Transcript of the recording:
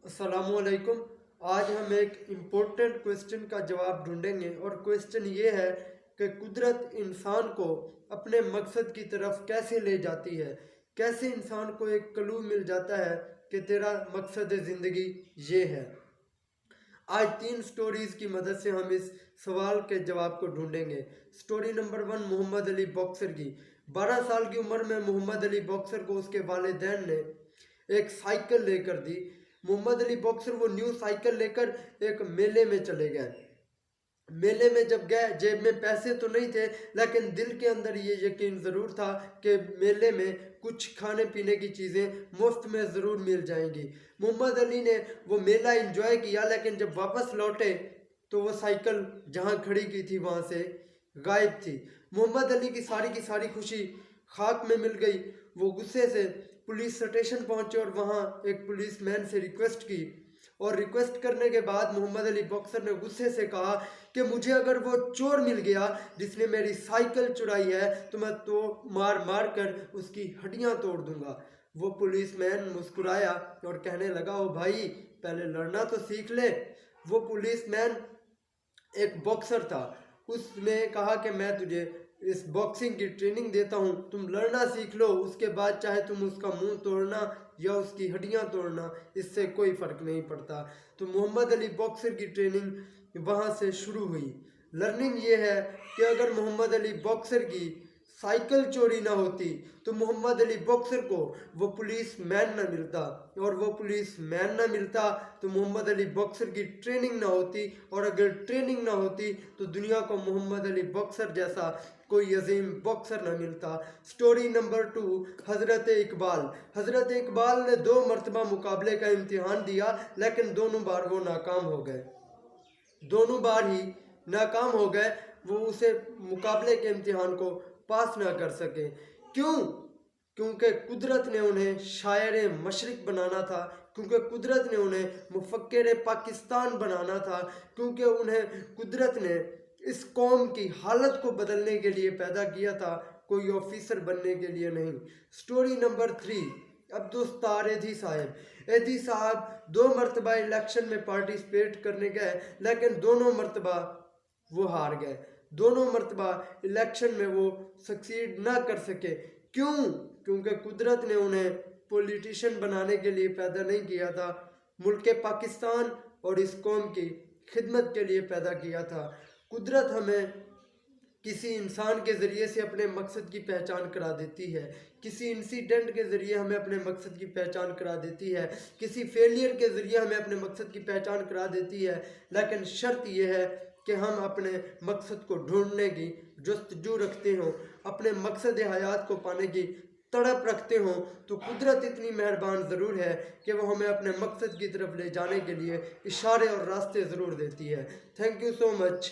अस्सलामुअलैकुम। आज हम एक इम्पोर्टेंट क्वेश्चन का जवाब ढूंढेंगे और क्वेश्चन ये है कि कुदरत इंसान को अपने मकसद की तरफ कैसे ले जाती है। कैसे इंसान को एक क्लू मिल जाता है कि तेरा मकसद ज़िंदगी ये है। आज 3 स्टोरीज़ की मदद से हम इस सवाल के जवाब को ढूंढेंगे। Story number 1 Muhammad Ali boxer की। 12 साल की उम्र में मोहम्मद अली बॉक्सर को उसके वालिदैन ने एक साइकिल लेकर दी। मोहम्मद अली बॉक्सर वो न्यू साइकिल लेकर एक मेले में चले गए। मेले में जब गए, जेब में पैसे तो नहीं थे, लेकिन दिल के अंदर ये यकीन ज़रूर था कि मेले में कुछ खाने पीने की चीज़ें मुफ्त में ज़रूर मिल जाएंगी। मोहम्मद अली ने वो मेला एंजॉय किया, लेकिन जब वापस लौटे तो वो साइकिल जहाँ खड़ी की थी वहाँ से गायब थी। मोहम्मद अली की सारी खुशी खाक में मिल गई। वो गुस्से से पुलिस स्टेशन पहुंचे और वहाँ एक पुलिस मैन से रिक्वेस्ट की, और रिक्वेस्ट करने के बाद मोहम्मद अली बॉक्सर ने गुस्से से कहा कि मुझे अगर वो चोर मिल गया जिसने मेरी साइकिल चुराई है तो मैं तो मार मार कर उसकी हड्डियां तोड़ दूंगा। वो पुलिसमैन मुस्कुराया और कहने लगा, ओ भाई, पहले लड़ना तो सीख ले। वो पुलिसमैन एक बॉक्सर था। उसने कहा कि मैं तुझे इस बॉक्सिंग की ट्रेनिंग देता हूँ, तुम लड़ना सीख लो, उसके बाद चाहे तुम उसका मुंह तोड़ना या उसकी हड्डियाँ तोड़ना, इससे कोई फ़र्क नहीं पड़ता। तो मोहम्मद अली बॉक्सर की ट्रेनिंग वहाँ से शुरू हुई। लर्निंग ये है कि अगर मोहम्मद अली बॉक्सर की साइकिल चोरी ना होती तो मोहम्मद अली बॉक्सर को वो पुलिस मैन ना मिलता, और वो पुलिस मैन ना मिलता तो मोहम्मद अली बॉक्सर की ट्रेनिंग ना होती, और अगर ट्रेनिंग ना होती तो दुनिया को मोहम्मद अली बॉक्सर जैसा कोई अजीम बॉक्सर ना मिलता। स्टोरी नंबर 2 हज़रत इकबाल। हज़रत इकबाल ने 2 मरतबा मुकाबले का इम्तिहान दिया, लेकिन दोनों बार वो नाकाम हो गए। दोनों बार ही नाकाम हो गए। वो उसे मुकाबले के इम्तिहान को पास ना कर सके। क्यों? क्योंकि कुदरत ने उन्हें शायर मशरिक बनाना था, क्योंकि कुदरत ने उन्हें मुफक्किर पाकिस्तान बनाना था, क्योंकि उन्हें कुदरत ने इस कौम की हालत को बदलने के लिए पैदा किया था, कोई ऑफिसर बनने के लिए नहीं। स्टोरी नंबर 3 अब्दुस्तार एधी साहब। एधी साहब 2 मरतबा इलेक्शन में पार्टिसिपेट करने गए, लेकिन दोनों मरतबा वो हार गए। दोनों मरतबा इलेक्शन में वो सक्सीड ना कर सके। क्यों? क्योंकि कुदरत ने उन्हें पॉलिटिशियन बनाने के लिए पैदा नहीं किया था, मुल्क पाकिस्तान और इस कौम की खिदमत के लिए पैदा किया था। कुदरत हमें किसी इंसान के ज़रिए से अपने मकसद की पहचान करा देती है, किसी इंसिडेंट के ज़रिए हमें अपने मकसद की पहचान करा देती है, किसी फेलियर के ज़रिए हमें अपने मकसद की पहचान करा देती है, लेकिन शर्त यह है कि हम अपने मकसद को ढूंढने की जस्तजू रखते हों, अपने मकसद हयात को पाने की तड़प रखते हों। तो कुदरत इतनी मेहरबान ज़रूर है कि वो हमें अपने मकसद की तरफ ले जाने के लिए इशारे और रास्ते ज़रूर देती है। Thank you so much.